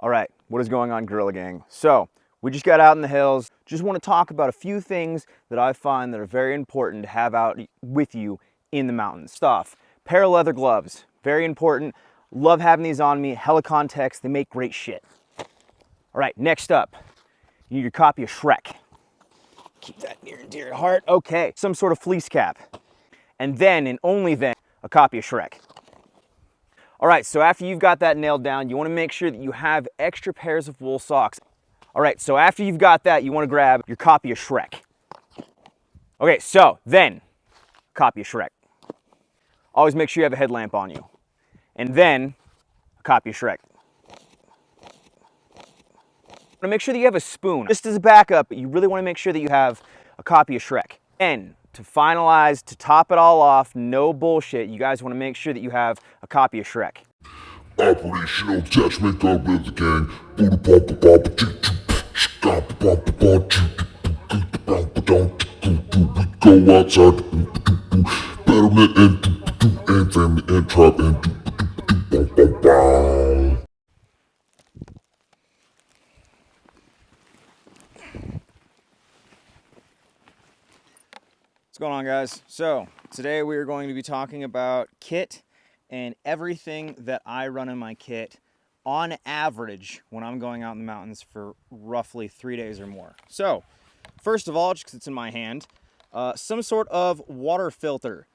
All right, what is going on, Gorilla Gang? So, we just got out in the hills. Just want to talk about a few things that I find that are very important to have out with you in the mountains. Stuff, pair of leather gloves, very important. Love having these on me. Helicontex, they make great shit. All right, next up, you need your copy of Shrek. Keep that near and dear to heart. Okay, some sort of fleece cap. And then, and only then, a copy of Shrek. All right, so after you've got that nailed down, you want to make sure that you have extra pairs of wool socks. All right, so after you've got that, you want to grab your copy of Shrek. Okay, so then, copy of Shrek. Always make sure you have a headlamp on you. And then, a copy of Shrek. Want to make sure that you have a spoon. Just as a backup, but you really want to make sure that you have a copy of Shrek. And to finalize, to top it all off, no bullshit, you guys want to make sure that you have a copy of Shrek. Operational attachment with the gang. We go outside. Betterment and family and tribe and What's going on, guys? So today we are going to be talking about kit and everything that I run in my kit on average when I'm going out in the mountains for roughly 3 days or more. So first of all, just because it's in my hand, some sort of water filter.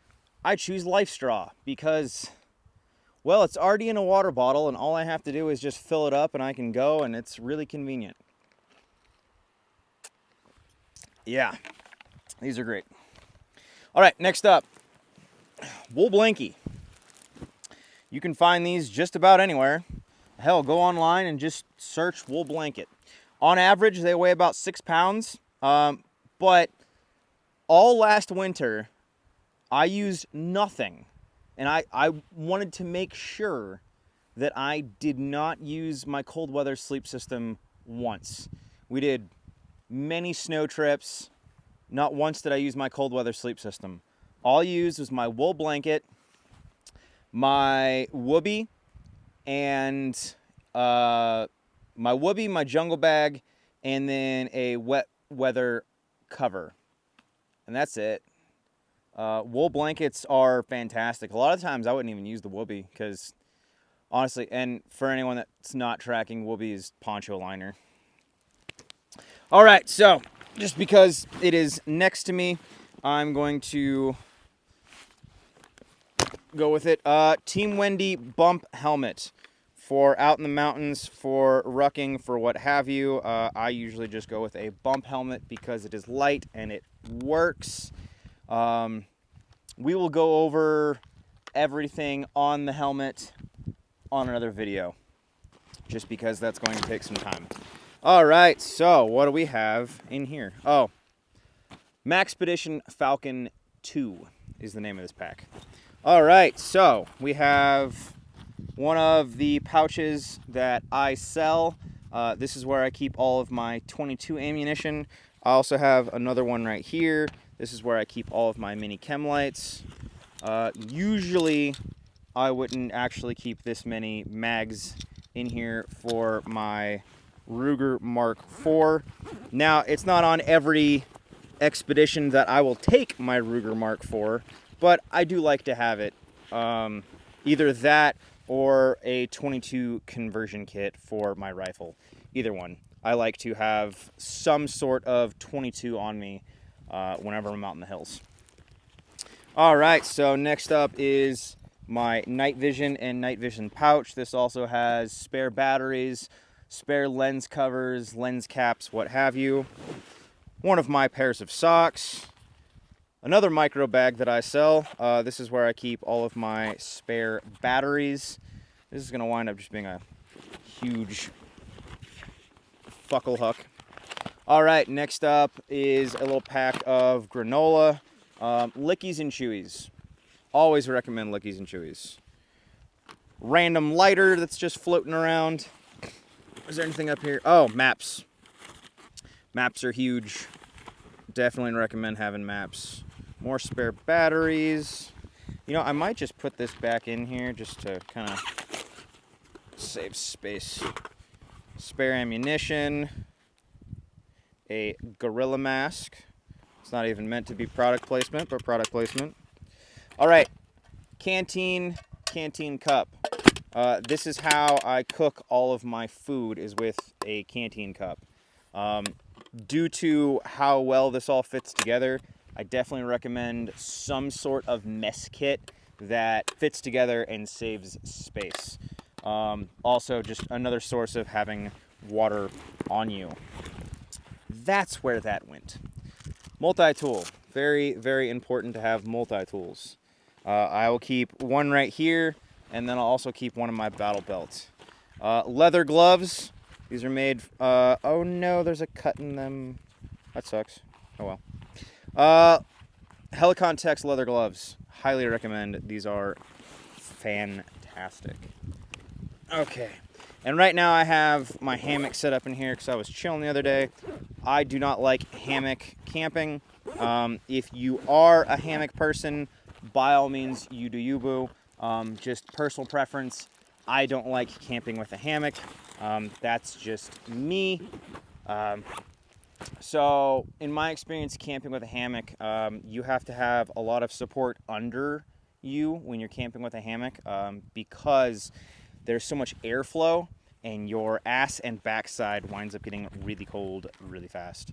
I choose Life Straw because, well, it's already in a water bottle and all I have to do is just fill it up and I can go, and it's really convenient. Yeah, these are great. All right, next up, wool blankie. You can find these just about anywhere. Hell, go online and just search wool blanket. On average, they weigh about 6 pounds, but all last winter, I used nothing. And I wanted to make sure that I did not use my cold weather sleep system once. We did many snow trips. Not once did I use my cold weather sleep system. All I used was my wool blanket, my whoopee, and my jungle bag, and then a wet weather cover. And that's it. Wool blankets are fantastic. A lot of times I wouldn't even use the whoopee because, honestly, and for anyone that's not tracking, whoopee is poncho liner. All right, so just because it is next to me, I'm going to go with it. Team Wendy bump helmet for out in the mountains, for rucking, for what have you. I usually just go with a bump helmet because it is light and it works. We will go over everything on the helmet on another video, just because that's going to take some time. All right, so what do we have in here? Oh, Maxpedition Falcon 2 is the name of this pack. All right, so we have one of the pouches that I sell. This is where I keep all of my .22 ammunition. I also have another one right here. This is where I keep all of my mini chem lights. Usually, I wouldn't actually keep this many mags in here for my Ruger Mark IV. Now, it's not on every expedition that I will take my Ruger Mark IV, but I do like to have it. Either that or a .22 conversion kit for my rifle. Either one. I like to have some sort of .22 on me whenever I'm out in the hills. All right, so next up is my night vision and night vision pouch. This also has spare batteries, spare lens covers, lens caps, what have you. One of my pairs of socks. Another micro bag that I sell. This is where I keep all of my spare batteries. This is gonna wind up just being a huge fuckle huck. All right, next up is a little pack of granola, Lickies and Chewies. Always recommend Lickies and Chewies. Random lighter that's just floating around. Is there anything up here? Oh, maps. Maps are huge. Definitely recommend having maps. More spare batteries. You know, I might just put this back in here just to kind of save space. spare ammunition, a gorilla mask. It's not even meant to be product placement, but product placement. All right, canteen cup. This is how I cook all of my food, is with a canteen cup. Due to how well this all fits together, I definitely recommend some sort of mess kit that fits together and saves space. Also, just another source of having water on you. That's where that went. Multi-tool. Very, very important to have multi-tools. I will keep one right here, and then I'll also keep one in my battle belt. Leather gloves. These are made... oh no, there's a cut in them. That sucks. Oh well. Helicon Tex leather gloves. Highly recommend. These are fantastic. Okay. And right now I have my hammock set up in here because I was chilling the other day. I do not like hammock camping. If you are a hammock person, by all means, you do you, boo. Just personal preference. I don't like camping with a hammock. That's just me. So in my experience camping with a hammock, you have to have a lot of support under you when you're camping with a hammock, because there's so much airflow and your ass and backside winds up getting really cold really fast.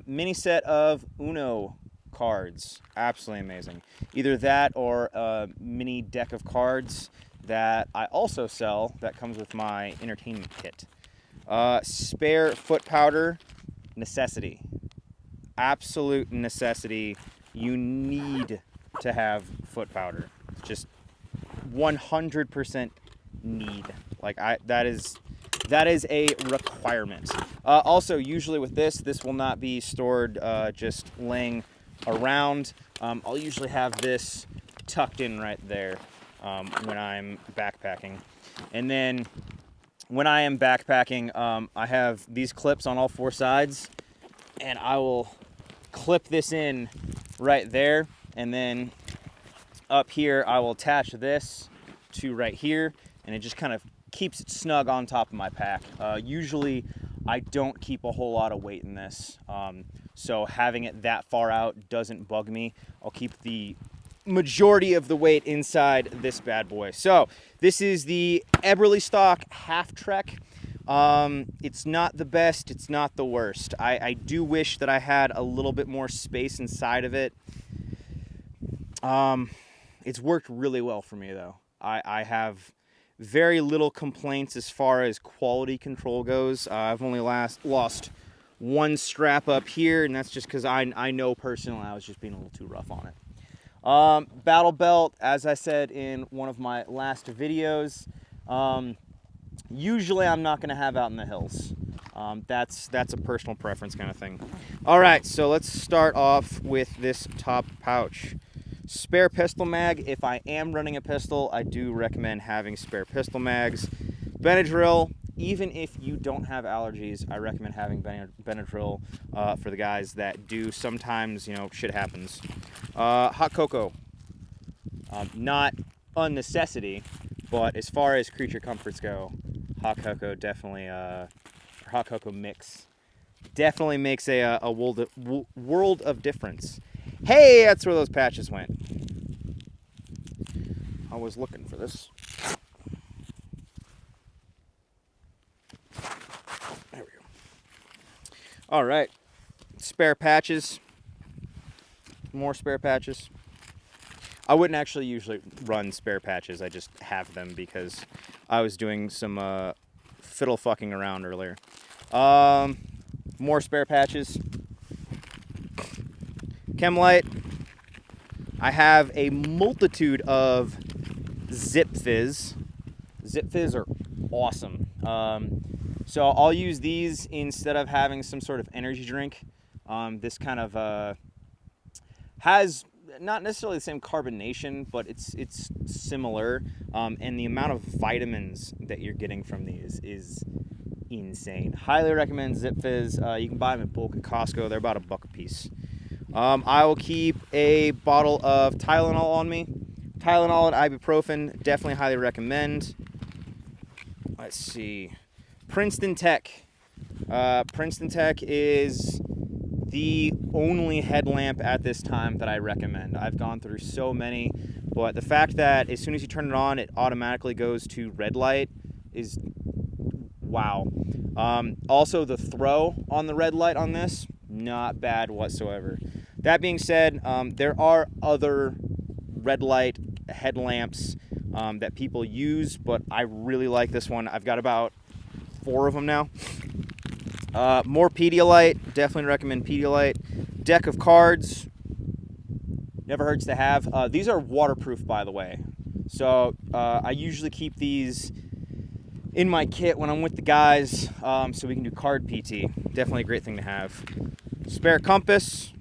Mini set of Uno cards, absolutely amazing. Either that or a mini deck of cards that I also sell that comes with my entertainment kit. Spare foot powder, necessity. Absolute necessity. You need to have foot powder. Just 100% need. Like that is a requirement. Also, usually with this will not be stored just laying around. I'll usually have this tucked in right there when I'm backpacking. And then when I am backpacking, I have these clips on all four sides, and I will clip this in right there, and then up here I will attach this to right here, and it just kind of keeps it snug on top of my pack. Usually I don't keep a whole lot of weight in this, so having it that far out doesn't bug me. I'll keep the majority of the weight inside this bad boy. So this is the Eberly Stock Half Trek. It's not the best, it's not the worst. I do wish that I had a little bit more space inside of it. It's worked really well for me though. I have very little complaints as far as quality control goes. I've only lost one strap up here, and that's just because I know personally I was just being a little too rough on it. Battle belt, as I said in one of my last videos, usually I'm not going to have out in the hills. That's a personal preference kind of thing. All right, so let's start off with this top pouch. Spare pistol mag. If I am running a pistol, I do recommend having spare pistol mags. Benadryl. Even if you don't have allergies, I recommend having Benadryl for the guys that do. Sometimes, you know, shit happens. Hot cocoa. Not a necessity, but as far as creature comforts go, hot cocoa definitely, hot cocoa mix definitely makes a world of difference. Hey, that's where those patches went. I was looking for this. There we go. All right, spare patches. More spare patches. I wouldn't actually usually run spare patches. I just have them because I was doing some fiddle fucking around earlier. More spare patches. Chemlite. I have a multitude of Zip Fizz. Zip Fizz are awesome. So I'll use these instead of having some sort of energy drink. This kind of has not necessarily the same carbonation, but it's similar. And the amount of vitamins that you're getting from these is insane. Highly recommend Zip Fizz. You can buy them in bulk at Costco. They're about $1 a piece. I will keep a bottle of Tylenol on me. Tylenol and ibuprofen, definitely highly recommend. Let's see. Princeton Tech. Princeton Tech is the only headlamp at this time that I recommend. I've gone through so many, but the fact that as soon as you turn it on, it automatically goes to red light is wow. Also, the throw on the red light on this, not bad whatsoever. That being said, there are other red light headlamps that people use, but I really like this one. I've got about 4 of them now. More Pedialyte, definitely recommend Pedialyte. Deck of cards, never hurts to have. These are waterproof, by the way. So I usually keep these in my kit when I'm with the guys, so we can do card PT. Definitely a great thing to have. Spare compass,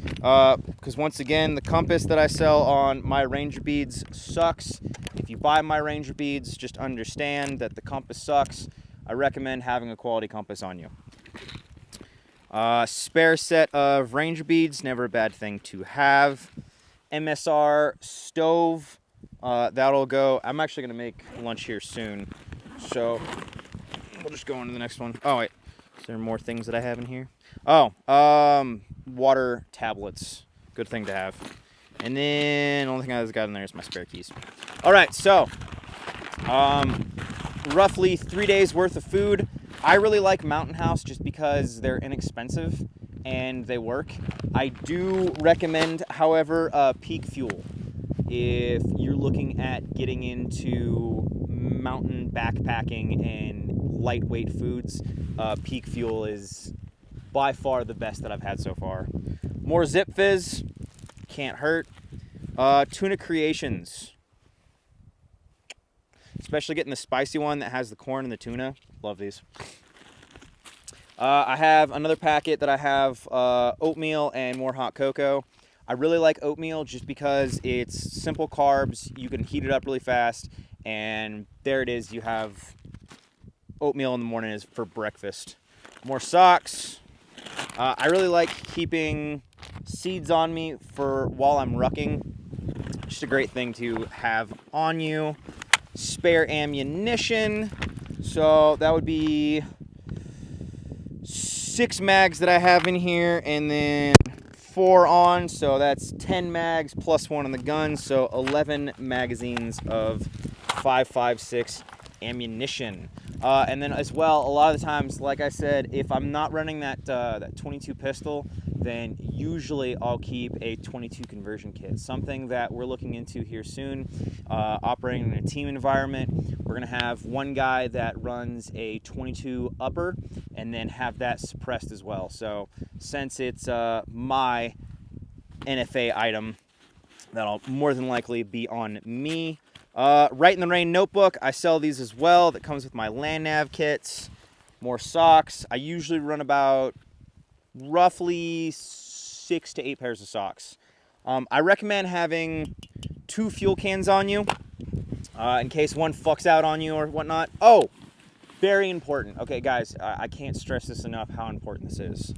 because once again, the compass that I sell on my Ranger Beads sucks. If you buy my Ranger Beads, just understand that the compass sucks. I recommend having a quality compass on you. Spare set of Ranger Beads, never a bad thing to have. MSR stove, that'll go. I'm actually going to make lunch here soon, so we'll just go on to the next one. Oh, wait. Is there more things that I have in here? Oh, water tablets. Good thing to have. And then the only thing I've got in there is my spare keys. All right, so roughly 3 days worth of food. I really like Mountain House just because they're inexpensive and they work. I do recommend, however, Peak Fuel. If you're looking at getting into mountain backpacking and lightweight foods, Peak Fuel is by far the best that I've had so far. More Zip Fizz, can't hurt. Tuna Creations. Especially getting the spicy one that has the corn and the tuna. Love these. I have another packet that I have oatmeal and more hot cocoa. I really like oatmeal just because it's simple carbs. You can heat it up really fast. And there it is. You have oatmeal in the morning is for breakfast. More socks. I really like keeping seeds on me for while I'm rucking. Just a great thing to have on you. Spare ammunition, so that would be 6 mags that I have in here, and then 4 on, so that's 10 mags plus 1 on the gun, so 11 magazines of 5.56 ammunition. And then as well, a lot of the times, like I said, if I'm not running that 22 pistol, then usually I'll keep a 22 conversion kit. Something that we're looking into here soon, operating in a team environment. We're gonna have one guy that runs a 22 upper and then have that suppressed as well. So since it's my NFA item, that'll more than likely be on me. Right in the Rain notebook, I sell these as well. That comes with my land nav kits. More socks. I usually run about roughly 6 to 8 pairs of socks. I recommend having 2 fuel cans on you in case one fucks out on you or whatnot. Oh, very important. Okay, guys, I can't stress this enough how important this is.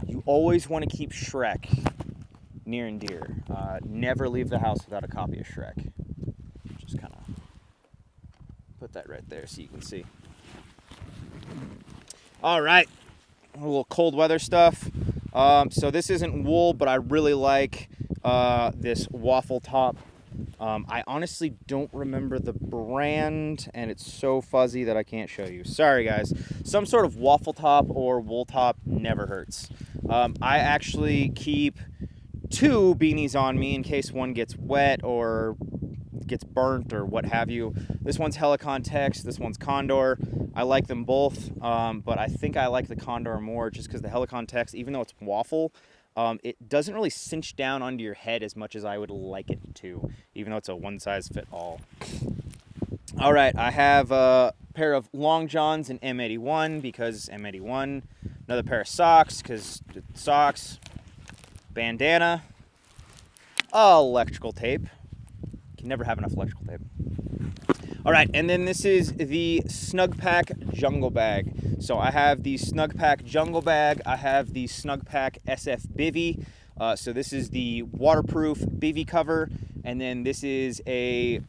You always want to keep Shrek near and dear. Never leave the house without a copy of Shrek. Just kind of put that right there so you can see. All right, a little cold weather stuff. So this isn't wool, but I really like this waffle top. I honestly don't remember the brand, and it's so fuzzy that I can't show you. Sorry, guys. Some sort of waffle top or wool top never hurts. I actually keep 2 beanies on me in case one gets wet or gets burnt or what have you. This one's Helicon Tex, this one's Condor. I like them both, but I think I like the Condor more just because the Helicon Tex, even though it's waffle, it doesn't really cinch down onto your head as much as I would like it to, even though it's a one-size-fit-all. All right, I have a pair of Long Johns in M81 because M81. Another pair of socks because socks. Bandana. Electrical tape. Can never have enough electrical tape. All right, and then this is the Snug Pack Jungle Bag. So I have the Snug Pack Jungle Bag. I have the Snug Pack SF Bivy. So this is the waterproof bivy cover, and then this is a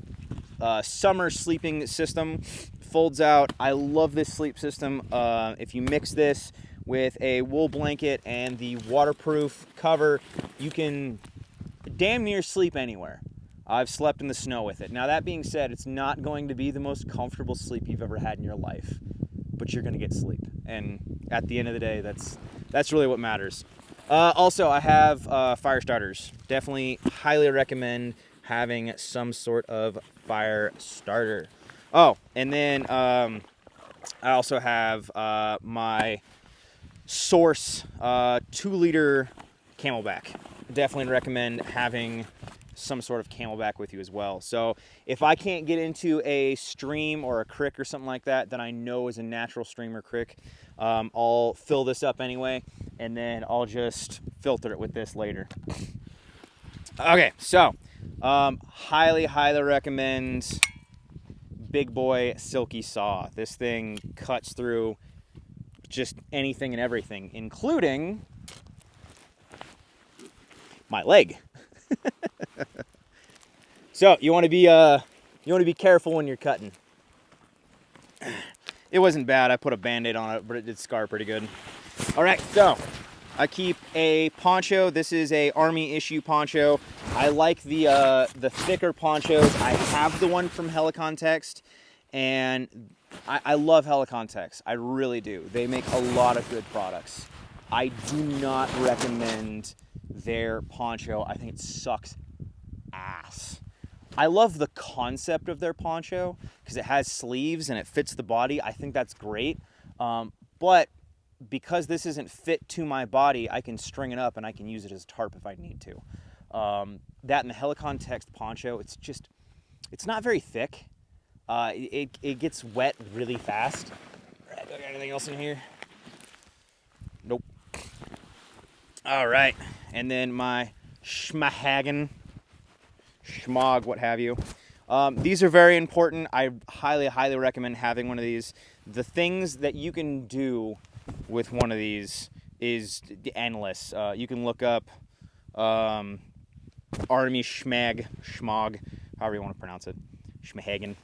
summer sleeping system. Folds out. I love this sleep system. If you mix this with a wool blanket and the waterproof cover, you can damn near sleep anywhere. I've slept in the snow with it. Now, that being said, it's not going to be the most comfortable sleep you've ever had in your life, but you're going to get sleep. And at the end of the day, that's really what matters. Also, I have fire starters. Definitely highly recommend having some sort of fire starter. Oh, and then I also have my Source 2-liter Camelback. Definitely recommend having some sort of Camelback with you as well. So if I can't get into a stream or a creek or something like that I know is a natural stream or creek, I'll fill this up anyway, and then I'll just filter it with this later. Okay, so highly recommend Big Boy Silky Saw. This thing cuts through just anything and everything, including my leg. So you want to be careful when you're cutting. It wasn't bad. I put a band-aid on it, but it did scar pretty good. All right, so I keep a poncho. This is a Army issue poncho. I like the thicker ponchos. I have the one from Helicontext, and I love Helicontext. I really do. They make a lot of good products. I do not recommend their poncho. I think it sucks ass. I love the concept of their poncho because it has sleeves and it fits the body. I think that's great. But because this isn't fit to my body, I can string it up and I can use it as a tarp if I need to. That and the Helicontext poncho, it's not very thick. It gets wet really fast. All right, do I got anything else in here? Nope. All right, and then my Schmog, what have you. These are very important. I highly recommend having one of these. The things that you can do with one of these is endless. You can look up Army Schmog, however you want to pronounce it, Schmahagen.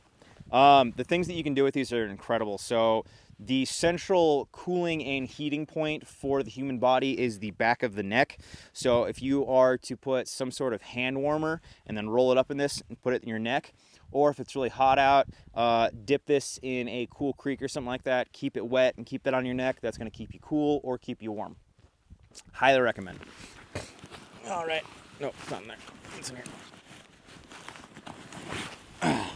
The things that you can do with these are incredible. So the central cooling and heating point for the human body is the back of the neck. So if you are to put some sort of hand warmer and then roll it up in this and put it in your neck, or if it's really hot out, dip this in a cool creek or something like that, keep it wet and keep that on your neck. That's going to keep you cool or keep you warm. Highly recommend. All right. No, it's not in there. It's in here.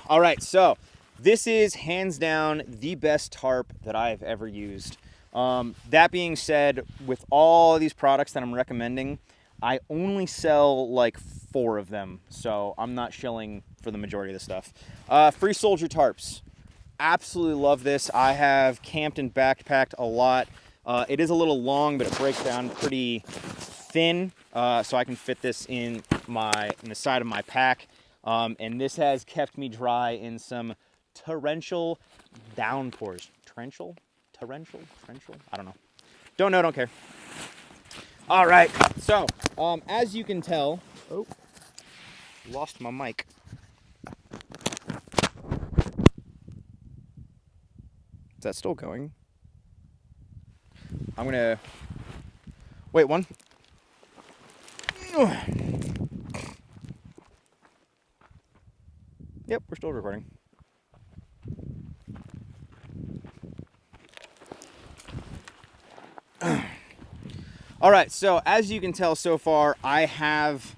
All right, so this is hands down the best tarp that I've ever used. That being said, with all these products that I'm recommending, I only sell like 4 of them, so I'm not shilling for the majority of the stuff. Free Soldier tarps. Absolutely love this. I have camped and backpacked a lot. It is a little long, but it breaks down pretty thin, so I can fit this in the side of my pack. And this has kept me dry in some torrential downpours. Torrential? I don't know. Don't know, don't care. All right, so as you can tell, oh, lost my mic. Is that still going? I'm gonna wait one. Yep, we're still recording. All right, so as you can tell so far, I have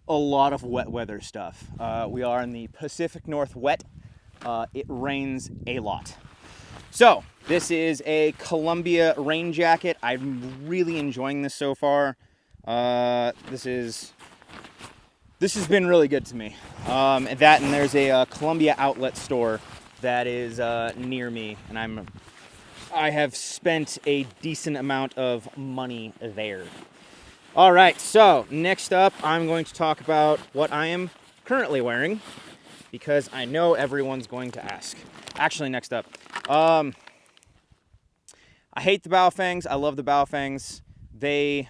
a lot of wet weather stuff. We are in the Pacific Northwest. It rains a lot. So this is a Columbia rain jacket. I'm really enjoying this so far. This has been really good to me. And there's a Columbia outlet store that is near me, and I have spent a decent amount of money there. All right, so next up, I'm going to talk about what I am currently wearing, because I know everyone's going to ask. Actually, next up, I hate the Baofangs. I love the Baofangs. They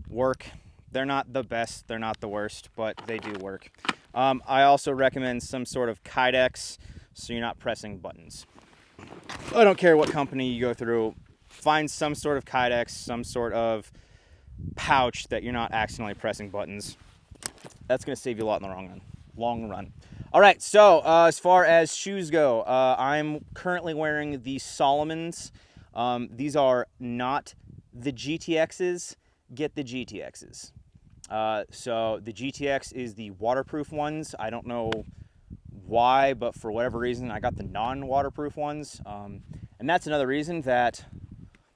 work. They're not the best. They're not the worst, but they do work. I also recommend some sort of Kydex so you're not pressing buttons. I don't care what company you go through, find some sort of Kydex, some sort of pouch that you're not accidentally pressing buttons. That's going to save you a lot in the long run. All right, so as far as shoes go, I'm currently wearing the Solomons. These are not the GTXs. Get the GTXs. So the GTX is the waterproof ones. I don't know why, but for whatever reason, I got the non-waterproof ones. And that's another reason that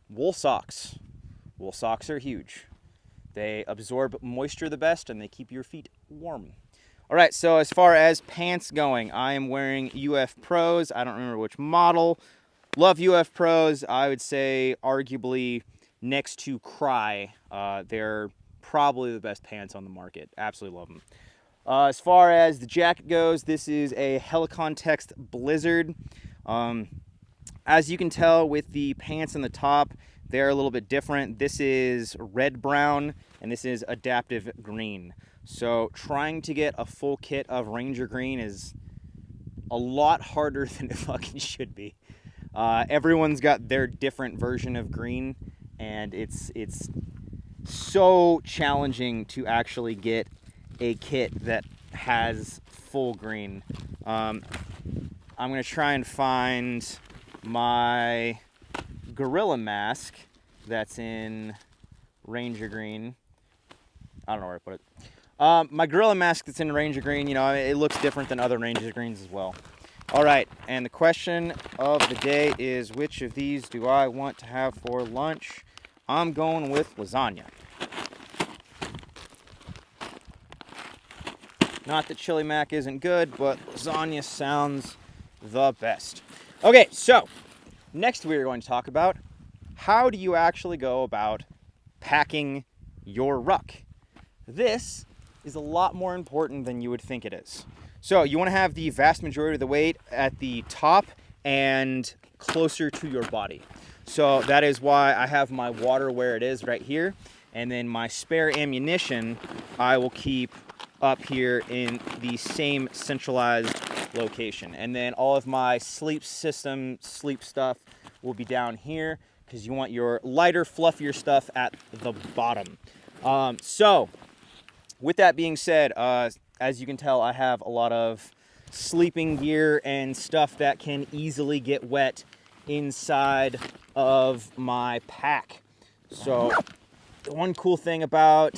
wool socks are huge. They absorb moisture the best and they keep your feet warm. All right, so as far as pants going, I am wearing UF Pros. I don't remember which model. Love UF Pros. I would say arguably next to Cry. They're probably the best pants on the market. Absolutely love them. As far as the jacket goes, this is a Helicontext Blizzard. As you can tell with the pants on the top, they're a little bit different. This is red brown and this is adaptive green. So trying to get a full kit of Ranger green is a lot harder than it fucking should be. Everyone's got their different version of green, and it's so challenging to actually get a kit that has full green. I'm gonna try and find my gorilla mask that's in Ranger green. I don't know where to put it. My gorilla mask that's in Ranger green, you know, it looks different than other Ranger greens as well. All right, and the question of the day is, which of these do I want to have for lunch? I'm going with lasagna. Not that chili mac isn't good, but lasagna sounds the best. Okay, so next we are going to talk about how do you actually go about packing your ruck. This is a lot more important than you would think it is. So you want to have the vast majority of the weight at the top and closer to your body. So that is why I have my water where it is right here, and then my spare ammunition I will keep up here in the same centralized location. And then all of my sleep stuff will be down here, because you want your lighter, fluffier stuff at the bottom. So with that being said, as you can tell, I have a lot of sleeping gear and stuff that can easily get wet inside of my pack. So the one cool thing about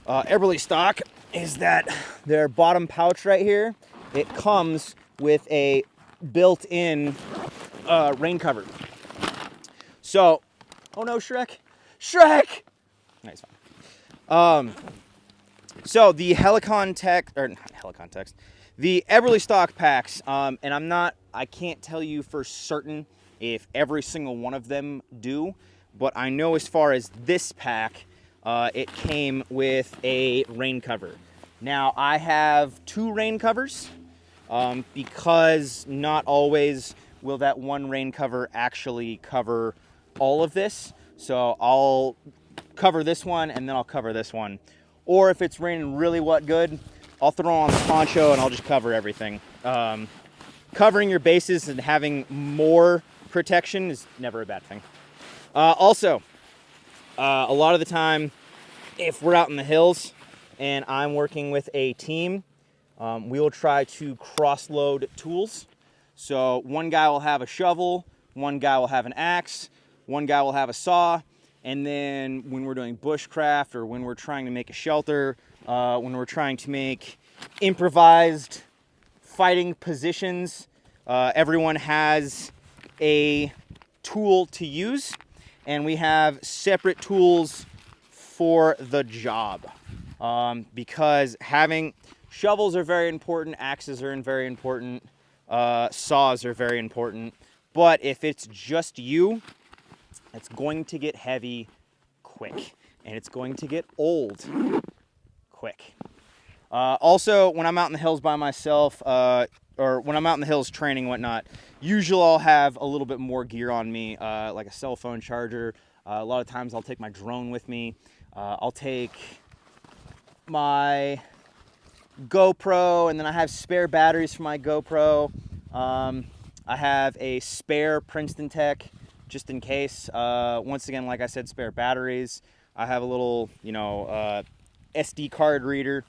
Eberly stock is that their bottom pouch right here, it comes with a built-in rain cover. So, oh no, Shrek! Nice one. So the the Eberly stock packs, and I can't tell you for certain if every single one of them do, but I know as far as this pack, it came with a rain cover. Now I have 2 rain covers, because not always will that one rain cover actually cover all of this. So I'll cover this one and then I'll cover this one. Or if it's raining really good, I'll throw on the poncho and I'll just cover everything. Covering your bases and having more protection is never a bad thing. Also, a lot of the time, if we're out in the hills and I'm working with a team, we will try to cross-load tools. So one guy will have a shovel, one guy will have an axe, one guy will have a saw, and then when we're doing bushcraft or when we're trying to make a shelter, when we're trying to make improvised fighting positions, everyone has a tool to use, and we have separate tools for the job. Because having shovels are very important, axes are very important, saws are very important, but if it's just you, it's going to get heavy quick, and it's going to get old quick. Also, when I'm out in the hills by myself, or when I'm out in the hills training and whatnot, usually I'll have a little bit more gear on me, like a cell phone charger. A lot of times I'll take my drone with me. I'll take my GoPro, and then I have spare batteries for my GoPro. I have a spare Princeton Tech just in case. Once again, like I said, spare batteries. I have a little, SD card reader.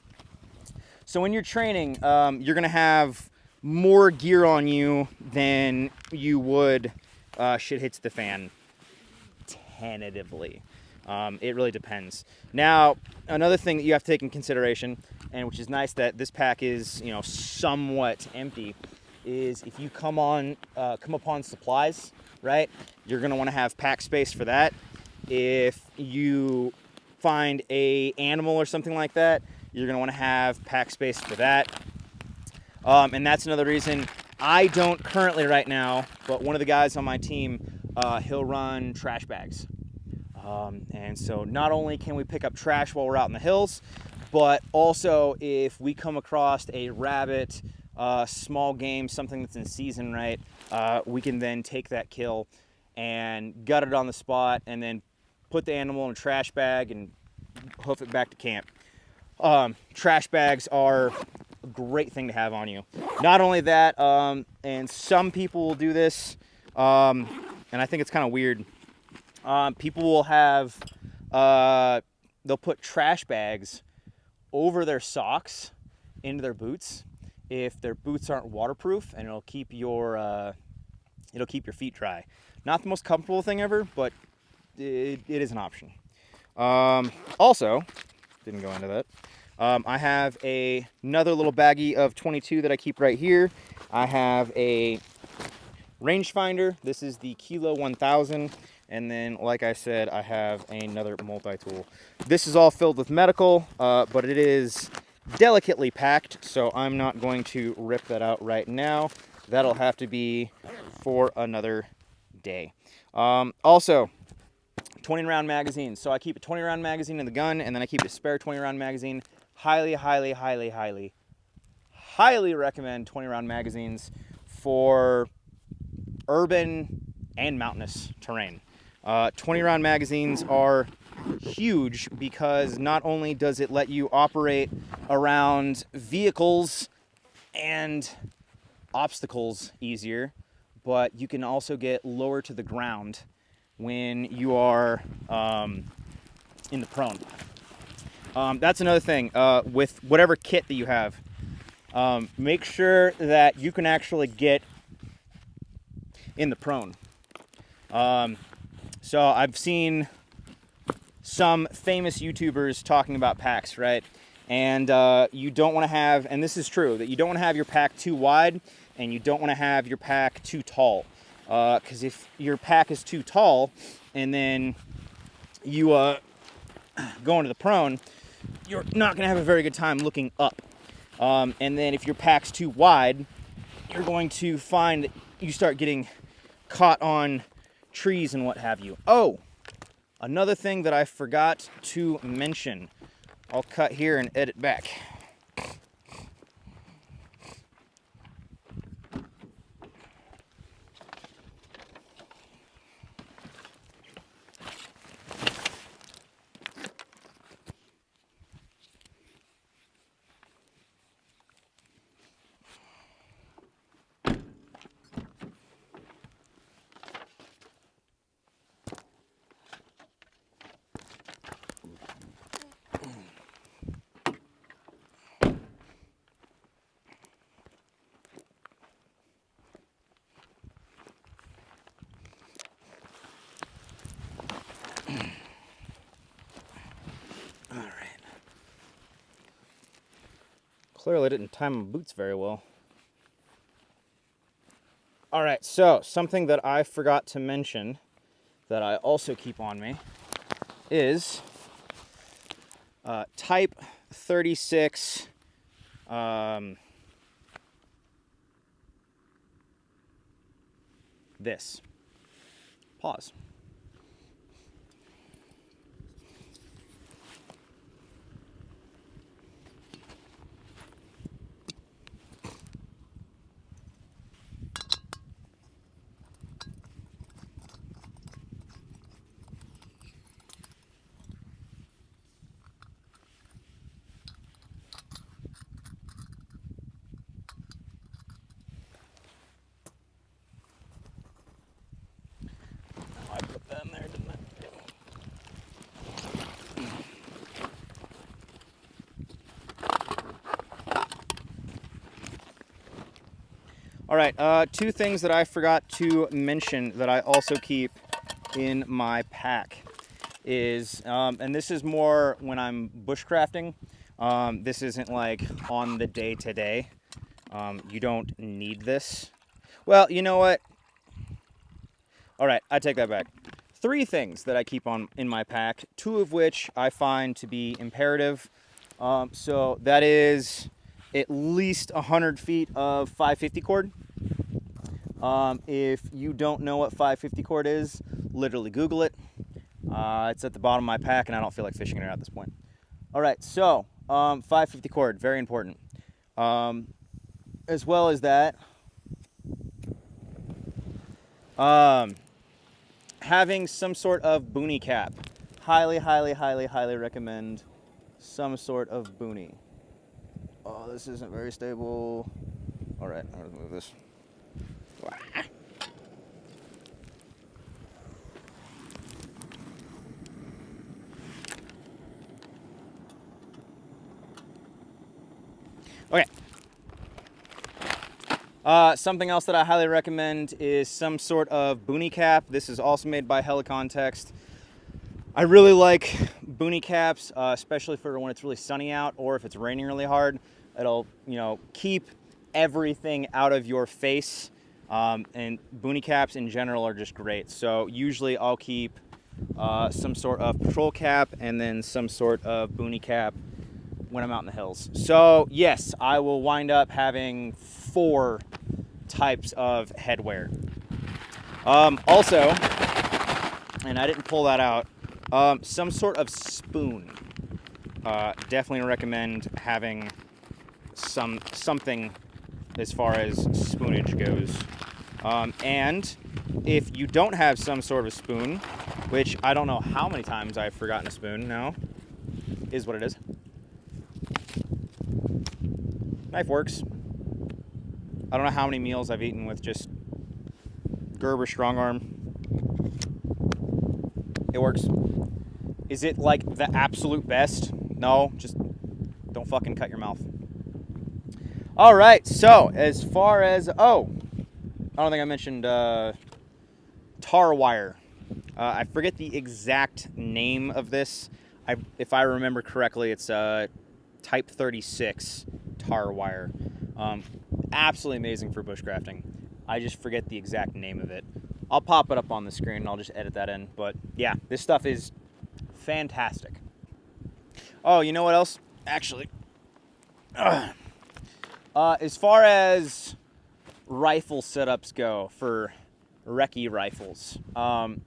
So when you're training, you're gonna have more gear on you than you would shit hits the fan, tentatively. It really depends. Now, another thing that you have to take in consideration, and which is nice that this pack is, somewhat empty, is if you come upon supplies, right? You're gonna want to have pack space for that. If you find a animal or something like that, you're gonna want to have pack space for that. And that's another reason I don't currently right now, but one of the guys on my team, he'll run trash bags. And so not only can we pick up trash while we're out in the hills, but also if we come across a rabbit, small game, something that's in season, right, we can then take that kill and gut it on the spot and then put the animal in a trash bag and hoof it back to camp. Trash bags are a great thing to have on you. Not only that, and some people will do this, and I think it's kind of weird. People will have, they'll put trash bags over their socks into their boots if their boots aren't waterproof, and it'll keep your feet dry. Not the most comfortable thing ever, but it is an option. Also, didn't go into that. I have another little baggie of 22 that I keep right here. I have a rangefinder. This is the Kilo 1000. And then, like I said, I have another multi-tool. This is all filled with medical, but it is delicately packed, so I'm not going to rip that out right now. That'll have to be for another day. Also, 20-round magazine. So I keep a 20-round magazine in the gun, and then I keep a spare 20-round magazine. Highly, highly, highly, highly, highly recommend 20-round magazines for urban and mountainous terrain. 20-round magazines are huge because not only does it let you operate around vehicles and obstacles easier, but you can also get lower to the ground when you are in the prone. That's another thing with whatever kit that you have. Make sure that you can actually get in the prone. So I've seen some famous YouTubers talking about packs, right? And you don't want to have, and this is true, that you don't want to have your pack too wide and you don't want to have your pack too tall. Because if your pack is too tall and then you go into the prone, you're not going to have a very good time looking up. And then if your pack's too wide, you're going to find that you start getting caught on trees and what have you. Oh, another thing that I forgot to mention. I'll cut here and edit back. Clearly didn't time my boots very well. All right, so something that I forgot to mention that I also keep on me is Type 36 this. Pause. All right, two things that I forgot to mention that I also keep in my pack is, and this is more when I'm bushcrafting. This isn't like on the day-to-day. You don't need this. Well, you know what? All right, I take that back. Three things that I keep in my pack, two of which I find to be imperative. So that is at least 100 feet of 550 cord. If you don't know what 550 cord is, literally Google it. It's at the bottom of my pack, and I don't feel like fishing it out at this point. All right, so 550 cord, very important. As well as that, having some sort of boonie cap. Highly, highly, highly, highly recommend some sort of boonie. Oh, this isn't very stable. All right, I'll remove this. Okay. Something else that I highly recommend is some sort of boonie cap. This is also made by Helicontext. I really like boonie caps, especially for when it's really sunny out or if it's raining really hard. It'll, keep everything out of your face. And boonie caps in general are just great. So usually I'll keep some sort of patrol cap and then some sort of boonie cap when I'm out in the hills. So yes, I will wind up having 4 types of headwear. Also, and I didn't pull that out, some sort of spoon. Definitely recommend having something as far as spoonage goes. And if you don't have some sort of spoon, which I don't know how many times I've forgotten a spoon now, is what it is. Knife works. I don't know how many meals I've eaten with just Gerber strong arm. It works. Is it like the absolute best? No, just don't fucking cut your mouth. All right, so as far as, I don't think I mentioned tar wire. I forget the exact name of this. If I remember correctly, it's type 36 tar wire. Absolutely amazing for bushcrafting. I just forget the exact name of it. I'll pop it up on the screen and I'll just edit that in. But yeah, this stuff is fantastic. Oh, you know what else? Actually, as far as rifle setups go for recce rifles, I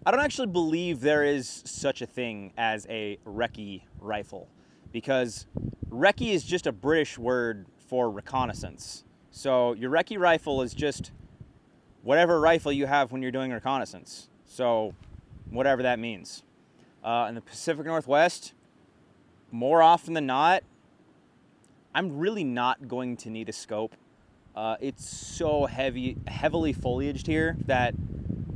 don't actually believe there is such a thing as a recce rifle, because recce is just a British word for reconnaissance. So your recce rifle is just whatever rifle you have when you're doing reconnaissance. So whatever that means. In the Pacific Northwest, more often than not, I'm really not going to need a scope. It's so heavily foliaged here that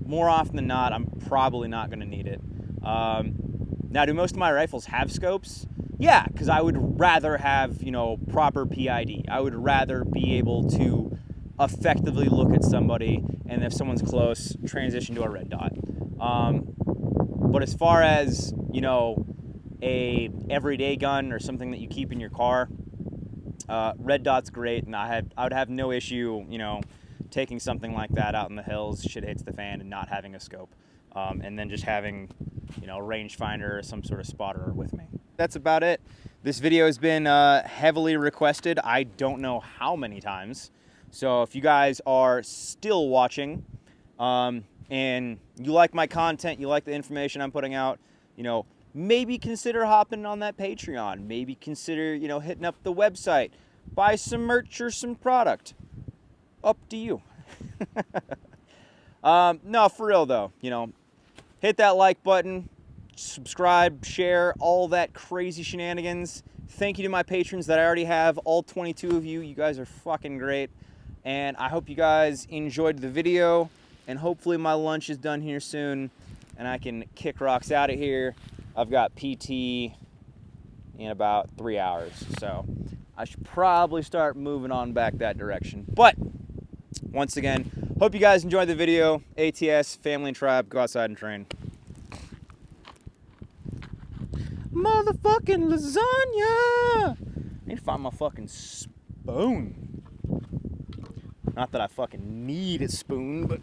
more often than not, I'm probably not going to need it. Now, do most of my rifles have scopes? Yeah, because I would rather have, proper PID. I would rather be able to effectively look at somebody, and if someone's close, transition to a red dot. But as far as, a everyday gun or something that you keep in your car, red dot's great, and I would have no issue, taking something like that out in the hills, shit hits the fan, and not having a scope. And then just having, a rangefinder or some sort of spotter with me. That's about it. This video has been heavily requested. I don't know how many times. So if you guys are still watching and you like my content, you like the information I'm putting out, maybe consider hopping on that Patreon. Maybe consider, hitting up the website. Buy some merch or some product. Up to you. No, for real though, hit that like button. Subscribe, share, all that crazy shenanigans. Thank you to my patrons that I already have, all 22 of you. You guys are fucking great. And I hope you guys enjoyed the video. And hopefully my lunch is done here soon and I can kick rocks out of here. I've got PT in about 3 hours. So I should probably start moving on back that direction. But once again, hope you guys enjoyed the video. ATS, family and tribe, go outside and train. Motherfucking lasagna! I need to find my fucking spoon. Not that I fucking need a spoon, but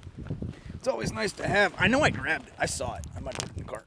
it's always nice to have. I know I grabbed it. I saw it. I might have put it in the cart.